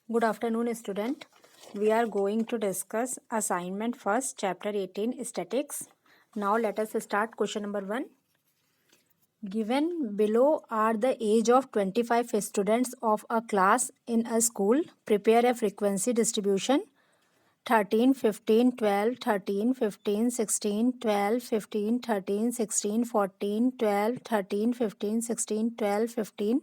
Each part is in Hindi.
Good afternoon, student. We are going to discuss assignment first, chapter 18, statics. Now let us start question number 1. Given below are the age of 25 students of a class in a school. Prepare a frequency distribution 13, 15, 12, 13, 15, 16, 12, 15, 13, 16, 14, 12, 13, 15, 16, 12, 15,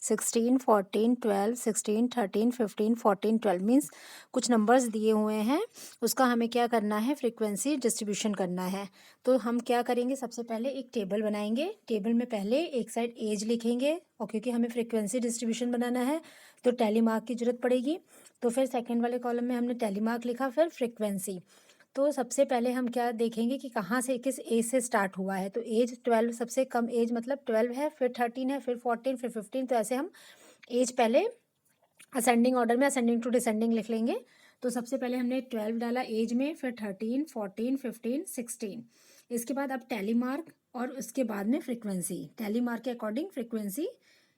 16, 14, 12, 16, 13, 15, 14, 12 means कुछ नंबर्स दिए हुए हैं, उसका हमें क्या करना है, फ्रीक्वेंसी डिस्ट्रीब्यूशन करना है। तो हम क्या करेंगे, सबसे पहले एक टेबल बनाएंगे। टेबल में पहले एक साइड एज लिखेंगे, और क्योंकि हमें फ्रीक्वेंसी डिस्ट्रीब्यूशन बनाना है तो टैली मार्क की जरूरत पड़ेगी। तो फिर सेकंड वाले कॉलम में हमने टैली मार्क लिखा, फिर फ्रीक्वेंसी। तो सबसे पहले हम क्या देखेंगे कि कहाँ से, किस एज से स्टार्ट हुआ है। तो एज 12, सबसे कम एज मतलब 12 है, फिर 13 है, फिर 14, फिर 15। तो ऐसे हम एज पहले असेंडिंग ऑर्डर में, असेंडिंग टू डिसेंडिंग लिख लेंगे। तो सबसे पहले हमने 12 डाला एज में, फिर 13, 14, 15, 16। इसके बाद अब टैली मार्क और उसके बाद में फ्रीक्वेंसी, टैली मार्क के अकॉर्डिंग फ्रीक्वेंसी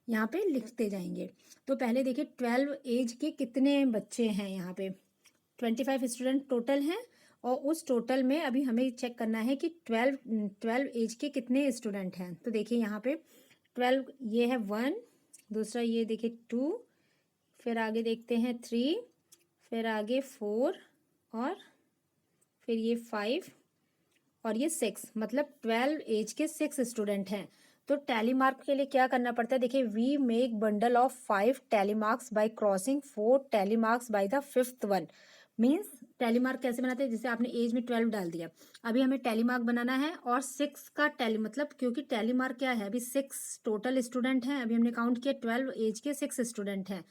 यहाँ पे लिखते जाएंगे। तो पहले देखिए 12 एज के कितने बच्चे हैं, यहाँ पे 25 स्टूडेंट टोटल हैं, और उस टोटल में अभी हमें चेक करना है कि 12 एज के कितने स्टूडेंट हैं। तो देखिए यहाँ पे 12, ये है 1, दूसरा ये देखिए 2, फिर आगे देखते हैं 3, फिर आगे 4, और फिर ये 5 और ये 6, मतलब 12 एज के 6 स्टूडेंट हैं। तो टैली मार्क के लिए क्या करना पड़ता है, देखिए we make bundle of 5 tally marks by crossing 4 tally marks by the 5th one. Means tally mark कैसे बनाते हैं, जैसे आपने एज में 12 डाल दिया, अभी हमें टैली मार्क बनाना है और 6 का टैली, मतलब क्योंकि टैली मार्क क्या है, अभी 6 टोटल स्टूडेंट हैं, अभी हमने काउंट किया 12 एज के 6 स्टूडेंट हैं।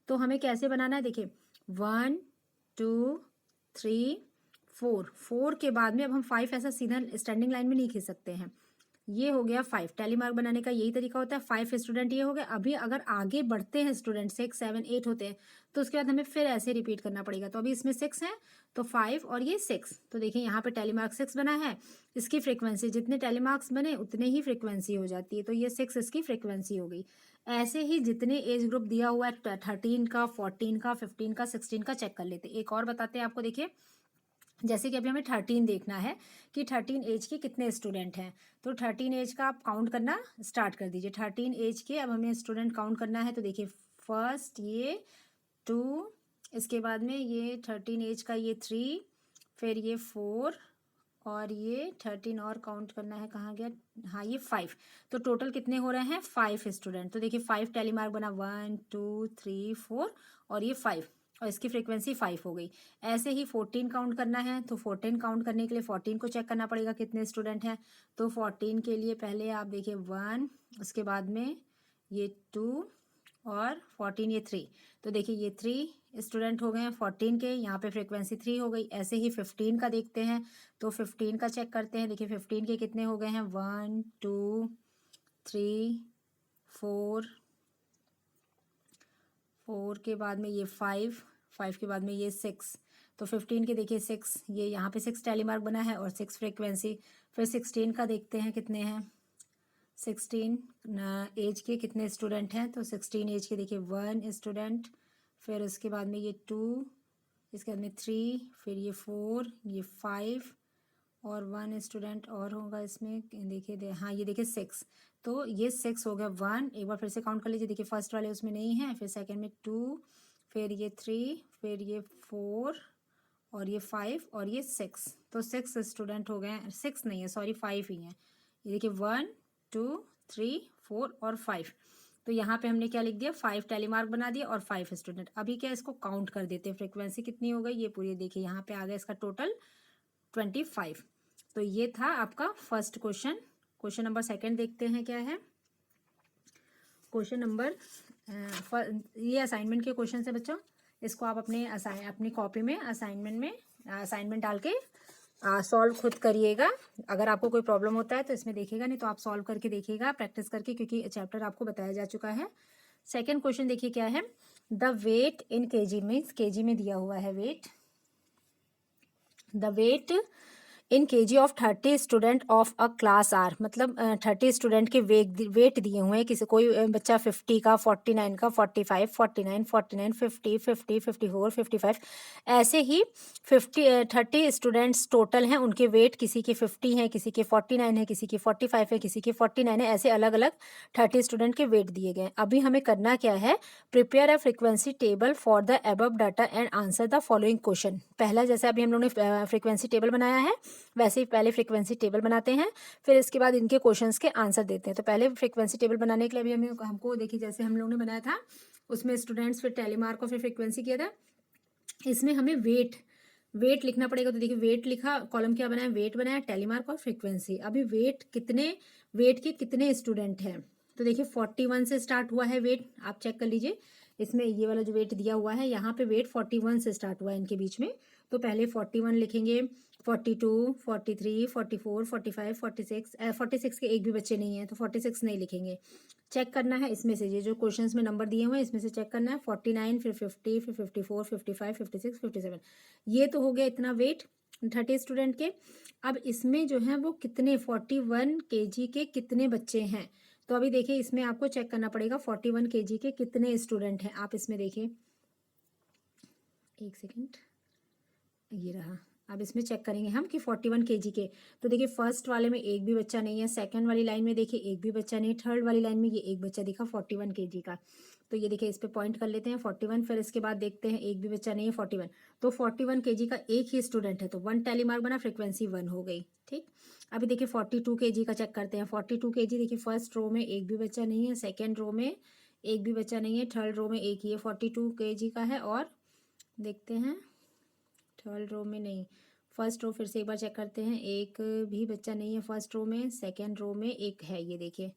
तो हमें कैसे बनाना है, देखिए 1 2 3 4 के बाद में अब हम 5 ऐसा सीधा स्टैंडिंग लाइन में नहीं खींच सकते हैं। ये हो गया 5, टैली मार्क बनाने का यही तरीका होता है। 5 स्टूडेंट ये हो गए। अभी अगर आगे बढ़ते हैं स्टूडेंट, 6 7 8 होते हैं, तो उसके बाद हमें फिर ऐसे रिपीट करना पड़ेगा। तो अभी इसमें 6 हैं, तो 5 और ये 6। तो देखिए यहाँ पे टैली मार्क 6 बना है, इसकी फ्रीक्वेंसी जितने टैली मार्क्स बने उतने ही फ्रीक्वेंसी हो जाती है। तो ये 6 इसकी फ्रीक्वेंसी हो गई। ऐसे ही जितने एज ग्रुप दिया हुआ है 13 का, 14 का, 15 का, 16 का, चेक कर लेते। एक और बताते हैं आपको, देखिए जैसे कि अभी हमें 13 देखना है कि 13 एज के कितने स्टूडेंट हैं। तो 13 एज का आप काउंट करना स्टार्ट कर दीजिए। 13 एज के अब हमें स्टूडेंट काउंट करना है। तो देखिए फर्स्ट ये 2, इसके बाद में ये 13 एज का ये 3, फिर ये 4, और ये 13 और काउंट करना है, कहाँ गया, हाँ ये 5। तो टोटल कितने हो रहे हैं, 5 स्टूडेंट। तो देखिए 5 टैली मार्क बना, 1 2 3 4, और ये 5, और इसकी फ्रीक्वेंसी 5 हो गई। ऐसे ही 14 काउंट करना है, तो 14 काउंट करने के लिए 14 को चेक करना पड़ेगा कितने स्टूडेंट हैं। तो 14 के लिए पहले आप देखिए 1, उसके बाद में ये 2, और 14 ये 3। तो देखिए ये 3 स्टूडेंट हो गए हैं 14 के, यहाँ पे फ्रीक्वेंसी 3 हो गई। ऐसे ही 15 का देखते हैं, तो 15 का चेक करते हैं। देखिए 15 के कितने हो गए हैं, 1 2 3 4, 4 के बाद में ये 5 के बाद में ये 6। तो 15 के देखिए 6, ये यहाँ पे 6 टैली मार्क बना है और 6 फ्रीक्वेंसी। फिर 16 का देखते हैं कितने हैं, 16 एज के कितने स्टूडेंट हैं। तो 16 एज के देखिए 1 स्टूडेंट, फिर उसके बाद में ये 2, इसके बाद में 3, फिर ये 4, ये 5, और 1 स्टूडेंट और होगा इसमें, देखिए हाँ ये देखिए 6। तो ये 6 हो गया। 1 एक बार फिर से काउंट कर लीजिए, देखिए फर्स्ट वाले उसमें नहीं है, फिर सेकंड में 2, फिर ये 3, फिर ये 4, और ये 5, और ये 6। तो 6 स्टूडेंट हो गए, 6 नहीं है सॉरी 5 ही हैं। ये देखिए 1 2 3 4 और 5। तो यहाँ पे हमने क्या लिख दिया, 5 टैली मार्क बना दिया और 5 स्टूडेंट। अभी क्या इसको काउंट कर देते हैं, फ्रीक्वेंसी कितनी हो गई ये पूरी, देखिए यहाँ पे आ गया इसका टोटल 25। तो ये था आपका first question. Question number second देखते हैं क्या है। क्वेश्चन नंबर ये असाइनमेंट के क्वेश्चन है बच्चों, इसको आप अपनी कॉपी में असाइनमेंट डाल के सॉल्व खुद करिएगा। अगर आपको कोई प्रॉब्लम होता है तो इसमें देखिएगा, नहीं तो आप सॉल्व करके देखिएगा प्रैक्टिस करके, क्योंकि चैप्टर आपको बताया जा चुका है। सेकेंड क्वेश्चन देखिए क्या है, the weight in kg, means kg में दिया हुआ है weight. The weight in kg of 30 student of a class are, मतलब 30 स्टूडेंट के वेट दिए हुए हैं, किसी कोई बच्चा 50 का, 49 का, 45, 49, 49, 50, 50, 54, 55, ऐसे ही 30 स्टूडेंट्स टोटल हैं, उनके वेट किसी के 50 हैं, किसी के 49 है, किसी के 45 है, किसी के 49 है, ऐसे अलग अलग 30 स्टूडेंट के वेट दिए गए। अभी हमें करना क्या है, prepare a frequency table for the above data and answer the following question. पहला जैसे अभी हम लोगों ने फ्रीक्वेंसी टेबल बनाया है, वैसे ही पहले फ्रीक्वेंसी टेबल बनाते हैं, फिर इसके बाद इनके क्वेश्चंस के आंसर देते हैं। तो पहले फ्रीक्वेंसी टेबल बनाने के लिए अभी हमको देखिए, जैसे हम लोगों ने बनाया था उसमें स्टूडेंट्स, फिर टेली मार्क और फिर फ्रीक्वेंसी किया था। इसमें हमें वेट लिखना पड़ेगा। तो देखिए वेट लिखा, कॉलम क्या बनाया, वेट बनाया, टेली मार्क और फ्रीक्वेंसी। अभी वेट के कितने स्टूडेंट हैं, तो देखिए 41 से स्टार्ट हुआ है वेट, आप चेक कर लीजिए। इसमें ये वाला जो वेट दिया हुआ है, यहाँ पे वेट 41 से स्टार्ट हुआ है इनके बीच में। तो पहले 41 लिखेंगे, 42, 43, 44, 45, 46 के एक भी बच्चे नहीं है तो 46 नहीं लिखेंगे। चेक करना है इसमें से, ये जो क्वेश्चंस में नंबर दिए हुए हैं इसमें से चेक करना है। 49, फिर 50, फिर 54, 55, 56, 57, ये तो हो गया इतना वेट 30 स्टूडेंट के। अब इसमें जो है वो कितने 41 केजी के कितने बच्चे हैं, तो अभी देखिए इसमें आपको चेक करना पड़ेगा 41 केजी के कितने स्टूडेंट हैं। आप इसमें देखिए, एक सेकेंड, ये रहा। अब इसमें चेक करेंगे हम कि 41 केजी के, तो देखिए फर्स्ट वाले में एक भी बच्चा नहीं है, सेकंड वाली लाइन में देखिए एक भी बच्चा नहीं, थर्ड वाली लाइन में ये एक बच्चा दिखा 41 केजी का। तो ये देखिए इस पे पॉइंट कर लेते हैं 41, फिर इसके बाद देखते हैं एक भी बच्चा नहीं है 41, तो 41 केजी का एक ही स्टूडेंट है, तो 1 टेली मार्क बना, फ्रीक्वेंसी 1 हो गई। ठीक, अभी देखिए 42 केजी का चेक करते हैं। 42 केजी देखिए फर्स्ट रो में एक भी बच्चा नहीं है, सेकेंड रो में एक भी बच्चा नहीं है, थर्ड रो में एक ही है 42 केजी का है, और देखते हैं थर्ड रो में नहीं, फर्स्ट रो फिर से एक बार चेक करते हैं, एक भी बच्चा नहीं है फर्स्ट रो में, सेकेंड रो में एक है, ये देखिए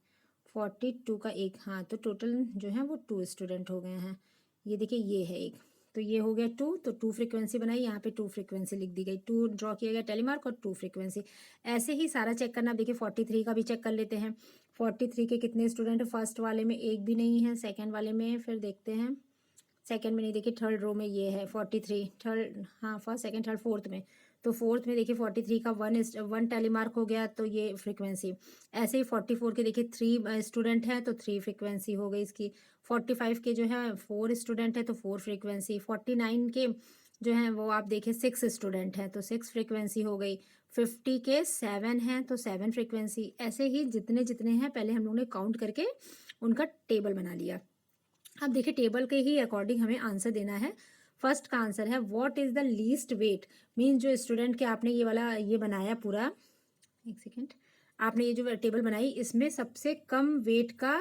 42 का एक, हाँ तो टोटल जो है वो 2 स्टूडेंट हो गए हैं। ये देखिए ये है एक, तो ये हो गया 2, तो 2 फ्रीक्वेंसी बनाई, यहाँ पे 2 फ्रीक्वेंसी लिख दी गई, 2 ड्रॉ किया गया टेलीमार्क और 2 फ्रीक्वेंसी। ऐसे ही सारा चेक करना। देखिए 43 का भी चेक कर लेते हैं। 43 के कितने स्टूडेंट, फर्स्ट वाले में एक भी नहीं है, सेकेंड वाले में फिर देखते हैं, सेकंड में नहीं, देखिए थर्ड रो में ये है 43, थर्ड, हाँ फर्स्ट सेकंड थर्ड फोर्थ में, तो फोर्थ में देखिए 43 का 1 टेली मार्क हो गया, तो ये फ्रीक्वेंसी। ऐसे ही 44 के देखिए 3 स्टूडेंट हैं तो 3 फ्रीक्वेंसी हो गई इसकी। 45 के जो है 4 स्टूडेंट है तो 4 फ्रीक्वेंसी। 49 के जो है वो आप देखिए 6 स्टूडेंट हैं तो 6 फ्रीक्वेंसी हो गई। 50 के 7 हैं तो 7 फ्रीक्वेंसी। ऐसे ही जितने जितने हैं पहले हम लोगों ने काउंट करके उनका टेबल बना लिया। अब देखिए टेबल के ही अकॉर्डिंग हमें आंसर देना है। फर्स्ट का आंसर है what is the least weight, mean जो स्टूडेंट के आपने ये वाला ये बनाया पूरा, एक सेकेंड, आपने ये जो टेबल बनाई इसमें सबसे कम वेट का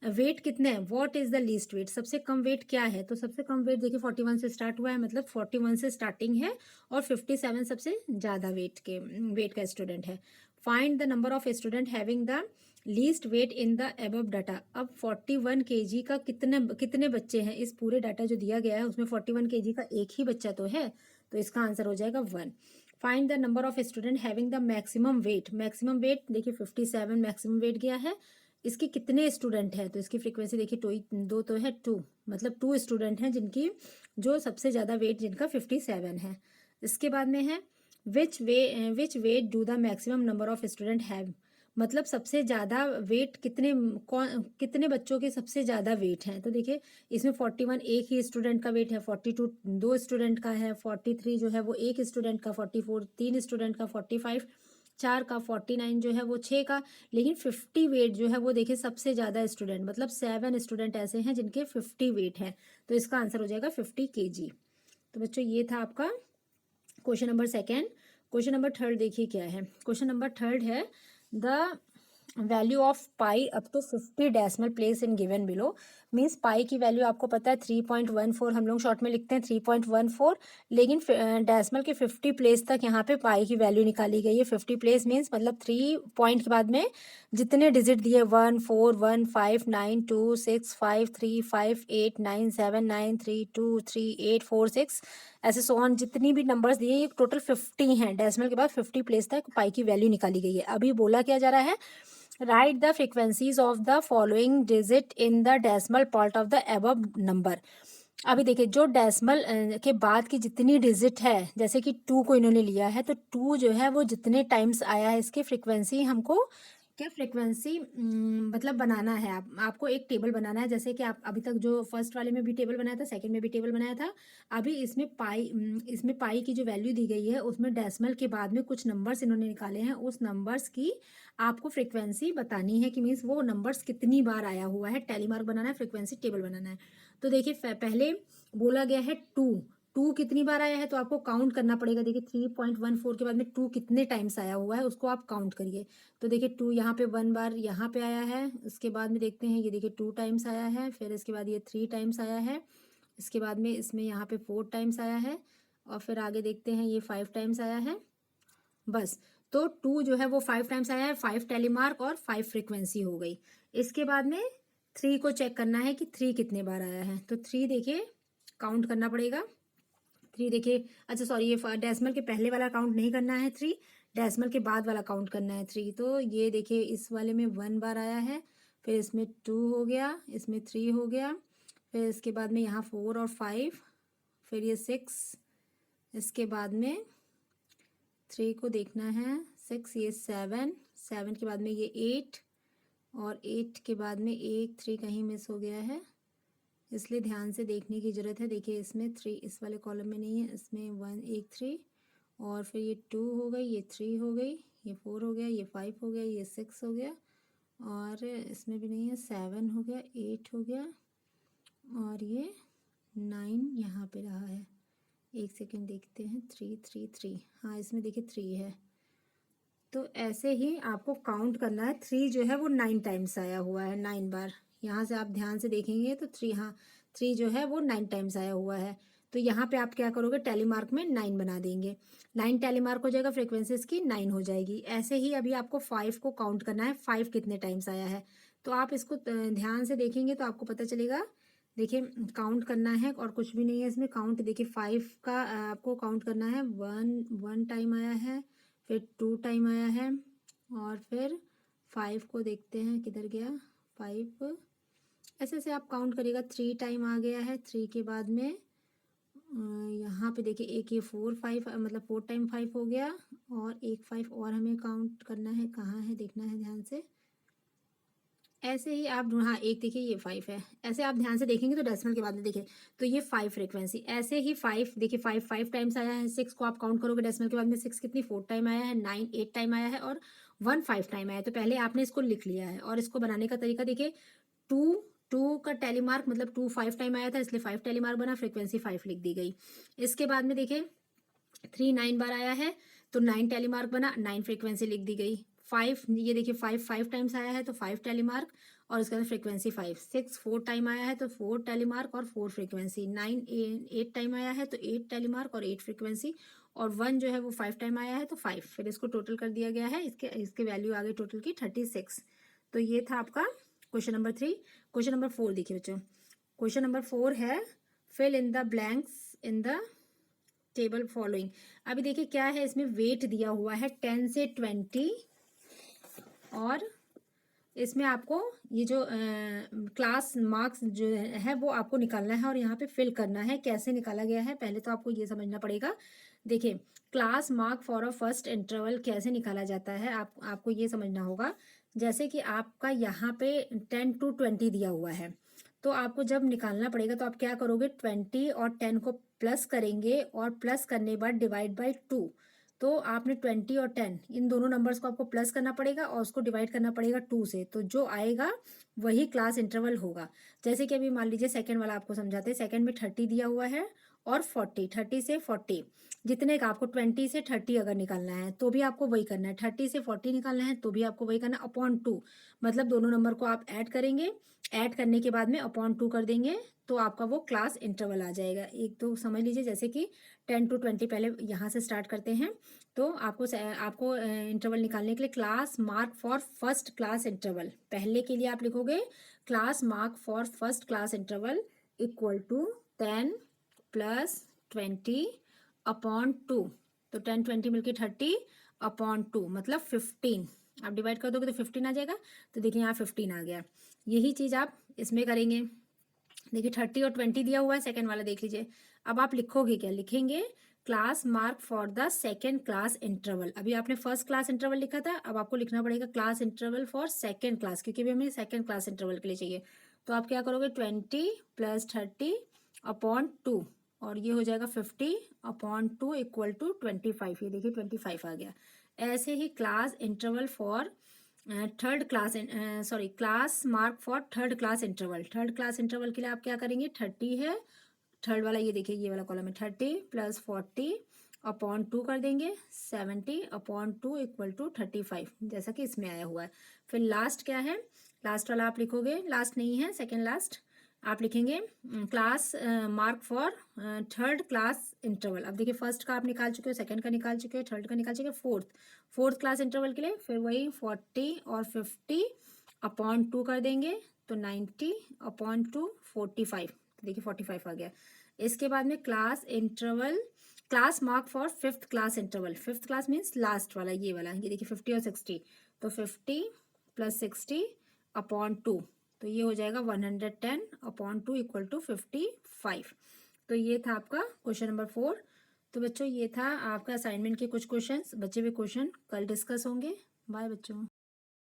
वेट कितने हैं, what is the least weight, सबसे कम वेट क्या है, तो सबसे कम वेट देखिए 41 से स्टार्ट हुआ है, मतलब 41 से स्टार्टिंग है, और 57 सबसे ज़्यादा वेट का स्टूडेंट है। Find the number of student having the least weight in the above data. अब 41 केजी का कितने बच्चे हैं, इस पूरे डाटा जो दिया गया है उसमें 41 केजी का एक ही बच्चा तो है, तो इसका आंसर हो जाएगा 1। Find the number of student having the maximum weight, maximum weight देखिए 57 मैक्सिमम वेट गया है, इसके कितने स्टूडेंट हैं, तो इसकी फ्रीक्वेंसी देखिए 2 तो है, 2 मतलब 2 स्टूडेंट हैं जिनकी जो सबसे ज़्यादा वेट जिनका 57 है। इसके बाद में है which weight do the maximum number of student have, मतलब सबसे ज़्यादा वेट कितने बच्चों के सबसे ज़्यादा वेट हैं, तो देखिए इसमें 41 एक ही स्टूडेंट का वेट है, 42 2 स्टूडेंट का है, 43 जो है वो एक स्टूडेंट का, 44 3 स्टूडेंट का, 45 4 का, 49 जो है वो 6 का, लेकिन 50 वेट जो है वो देखिए सबसे ज़्यादा स्टूडेंट, मतलब 7 स्टूडेंट ऐसे हैं जिनके 50 वेट हैं, तो इसका आंसर हो जाएगा 50 kg। तो बच्चों ये था आपका question number second. Question number third देखिए क्या है। क्वेश्चन नंबर थर्ड है the value of pi up to 50 decimal place in given below, means pi की वैल्यू आपको पता है 3.14, हम लोग शॉर्ट में लिखते हैं 3.14, लेकिन डेसिमल के 50 प्लेस तक यहाँ पे पाई की वैल्यू निकाली गई है। 50 प्लेस मीन्स मतलब 3 पॉइंट के बाद में जितने डिजिट दिए 1 4 1 5 9 2 6 5 3 5 8 9 7 9 3 2 3 8 4 6 ऐसे सोहन जितनी भी नंबर्स दिए ये टोटल 50 हैं। डेसिमल के बाद 50 प्लेस तक पाई की वैल्यू निकाली गई है। अभी बोला क्या जा रहा है, right the frequencies of the following digit in the decimal part of the above number. अभी देखिए जो डेसिमल के बाद की जितनी डिजिट है, जैसे कि 2 को इन्होंने लिया है, तो 2 जो है वो जितने टाइम्स आया है इसकी फ्रीक्वेंसी हमको क्या फ्रीक्वेंसी मतलब बनाना है। आपको एक टेबल बनाना है, जैसे कि आप अभी तक जो फर्स्ट वाले में भी टेबल बनाया था, सेकंड में भी टेबल बनाया था। अभी इसमें पाई की जो वैल्यू दी गई है उसमें डेसिमल के बाद में कुछ नंबर्स इन्होंने निकाले हैं, उस नंबर्स की आपको फ्रीक्वेंसी बतानी है कि मीन्स वो नंबर्स कितनी बार आया हुआ है। टैली मार्क बनाना है, फ्रीक्वेंसी टेबल बनाना है। तो देखिए पहले बोला गया है 2, 2 कितनी बार आया है तो आपको काउंट करना पड़ेगा। देखिए 3.14 के बाद में 2 कितने टाइम्स आया हुआ है उसको आप काउंट करिए। तो देखिए 2 यहाँ पे 1 बार यहाँ पे आया है, उसके बाद में देखते हैं ये देखिए 2 टाइम्स आया है, फिर इसके बाद ये 3 टाइम्स आया है, इसके बाद में इसमें यहाँ पे 4 टाइम्स आया है, और फिर आगे देखते हैं ये 5 टाइम्स आया है। बस, तो 2 जो है वो 5 टाइम्स आया है, 5 टैली मार्क और 5 फ्रीक्वेंसी हो गई। इसके बाद में 3 को चेक करना है कि 3 कितने बार आया है। तो 3 देखिए काउंट करना पड़ेगा। 3 देखिए, अच्छा सॉरी, ये डेसिमल के पहले वाला काउंट नहीं करना है 3, डेसिमल के बाद वाला काउंट करना है 3। तो ये देखिए इस वाले में 1 बार आया है, फिर इसमें 2 हो गया, इसमें 3 हो गया, फिर इसके बाद में यहाँ 4 और 5, फिर ये 6, इसके बाद में 3 को देखना है 6, ये 7, 7 के बाद में ये 8, और 8 के बाद में एक 3 कहीं मिस हो गया है, इसलिए ध्यान से देखने की ज़रूरत है। देखिए इसमें 3 इस वाले कॉलम में नहीं है, इसमें 1 एक 3, और फिर ये 2 हो गई, ये 3 हो गई, ये 4 हो गया, ये 5 हो गया, ये 6 हो गया, और इसमें भी नहीं है, 7 हो गया, 8 हो गया, और ये 9 यहाँ पे रहा है। एक सेकेंड देखते हैं, 3 3 3, हाँ इसमें देखिए 3 है। तो ऐसे ही आपको काउंट करना है। 3 जो है वो 9 टाइम्स आया हुआ है, 9 बार। यहाँ से आप ध्यान से देखेंगे तो 3, हाँ 3 जो है वो 9 टाइम्स आया हुआ है। तो यहाँ पे आप क्या करोगे, टैली मार्क में 9 बना देंगे, 9 टैली मार्क हो जाएगा, फ्रीक्वेंसी इसकी 9 हो जाएगी। ऐसे ही अभी आपको 5 को काउंट करना है, 5 कितने टाइम्स आया है। तो आप इसको ध्यान से देखेंगे तो आपको पता चलेगा। देखिए काउंट करना है और कुछ भी नहीं है इसमें, काउंट देखिए 5 का आपको काउंट करना है। 1 टाइम आया है, फिर 2 टाइम आया है, और फिर 5 को देखते हैं किधर गया 5। ऐसे ऐसे आप काउंट करिएगा। 3 टाइम आ गया है, 3 के बाद में यहाँ पे देखिए एक ये 4 5 मतलब 4 टाइम 5 हो गया, और एक 5 और हमें काउंट करना है, कहाँ है देखना है ध्यान से। ऐसे ही आप हाँ एक देखिए ये 5 है, ऐसे आप ध्यान से देखेंगे तो डेसिमल के बाद में देखिए तो ये 5 फ्रीक्वेंसी। ऐसे ही 5 देखिए 5 टाइम्स आया है। 6 को आप काउंट करोगे डेसिमल के बाद में, 6 कितनी 4 टाइम आया है, 9 8 टाइम आया है, और 1 5 टाइम आया है। तो पहले आपने इसको लिख लिया है, और इसको बनाने का तरीका देखिए 2 का टैली मार्क मतलब 2 5 टाइम आया था, इसलिए 5 टैली मार्क बना, फ्रीक्वेंसी 5 लिख दी गई। इसके बाद में देखिए 3 9 बार आया है, तो 9 टैली मार्क बना, 9 फ्रीक्वेंसी लिख दी गई। 5 ये देखिए 5 टाइम्स आया है तो 5 टैली मार्क, और उसके बाद फ्रीक्वेंसी 5। 6 4 टाइम आया है तो 4 टैली मार्क और 4 फ्रीक्वेंसी। 9 8 टाइम आया है तो 8 टैली मार्क और 8 फ्रीक्वेंसी, और 1 जो है वो 5 टाइम आया है तो 5। फिर इसको टोटल कर दिया गया है, इसके इसके वैल्यू आ गई टोटल की 36। तो ये था आपका क्वेश्चन नंबर 3। क्वेश्चन नंबर 4 देखिए बच्चों। क्वेश्चन नंबर 4 है fill in the blanks in the table following. अभी देखिए क्या है, इसमें वेट दिया हुआ है 10 से 20, और इसमें आपको ये जो क्लास मार्क्स जो है वो आपको निकालना है, और यहाँ पे फिल करना है। कैसे निकाला गया है पहले तो आपको ये समझना पड़ेगा। देखिए class mark for a first interval कैसे निकाला जाता है, आपको ये समझना होगा। जैसे कि आपका यहाँ पे 10 to 20 दिया हुआ है, तो आपको जब निकालना पड़ेगा तो आप क्या करोगे, 20 और 10 को प्लस करेंगे, और प्लस करने के बाद डिवाइड बाई 2। तो आपने 20 और 10 इन दोनों नंबर्स को आपको प्लस करना पड़ेगा, और उसको डिवाइड करना पड़ेगा 2 से, तो जो आएगा वही क्लास इंटरवल होगा। जैसे कि अभी मान लीजिए सेकंड वाला आपको समझाते हैं। सेकंड में 30 दिया हुआ है और 40, 30 से 40 जितने का आपको 20 से 30 अगर निकालना है तो भी आपको वही करना है, 30 से 40 निकालना है तो भी आपको वही करना है, अपॉन 2। मतलब दोनों नंबर को आप ऐड करेंगे, ऐड करने के बाद में अपॉन 2 कर देंगे, तो आपका वो क्लास इंटरवल आ जाएगा। एक तो समझ लीजिए, जैसे कि 10 to 20 पहले यहाँ से स्टार्ट करते हैं। तो आपको इंटरवल निकालने के लिए class mark for first class interval, पहले के लिए आप लिखोगे class mark for first class interval equal to 10 plus 20 upon 2। तो 10 20 मिलके 30 अपॉन 2 मतलब 15। आप डिवाइड कर दोगे तो 15 आ जाएगा। तो देखिए यहाँ 15 आ गया। यही चीज़ आप इसमें करेंगे। देखिए 30 और 20 दिया हुआ है, सेकंड वाला देख लीजिए। अब आप लिखोगे क्या, लिखेंगे class mark for the second class interval. अभी आपने फर्स्ट क्लास इंटरवल लिखा था, अब आपको लिखना पड़ेगा class interval for second class, क्योंकि अभी हमें सेकंड क्लास इंटरवल के लिए चाहिए। तो आप क्या करोगे, 20 + 30 अपॉन 2, और ये हो जाएगा 50 अपॉन 2 इक्वल टू 25। ये देखिए 25 आ गया। ऐसे ही class interval for third class, sorry class mark for third class interval. Third class interval के लिए आप क्या करेंगे, 30 है, थर्ड वाला ये देखिए ये वाला कॉलम है, 30 + 40 अपॉन 2 कर देंगे, 70 अपॉन 2 इक्वल टू 35, जैसा कि इसमें आया हुआ है। फिर लास्ट क्या है, लास्ट वाला आप लिखोगे, लास्ट नहीं है, सेकेंड लास्ट आप लिखेंगे class mark for third class interval. अब देखिए फर्स्ट का आप निकाल चुके हो, सेकंड का निकाल चुके हो, थर्ड का निकाल चुके हो, फोर्थ क्लास इंटरवल के लिए फिर वही 40 और 50 अपॉन 2 कर देंगे, तो 90 अपॉन 2 45, तो देखिए 45 आ गया। इसके बाद में class interval, class mark for fifth class interval, fifth class means last वाला, ये वाला, ये देखिए 50 और 60, तो 50 + 60 अपॉन 2, तो ये हो जाएगा 110 अपॉन 2 इक्वल टू 55। तो ये था आपका क्वेश्चन नंबर 4। तो बच्चों ये था आपका असाइनमेंट के कुछ क्वेश्चंस, बचे हुए क्वेश्चन कल डिस्कस होंगे। बाय बच्चों।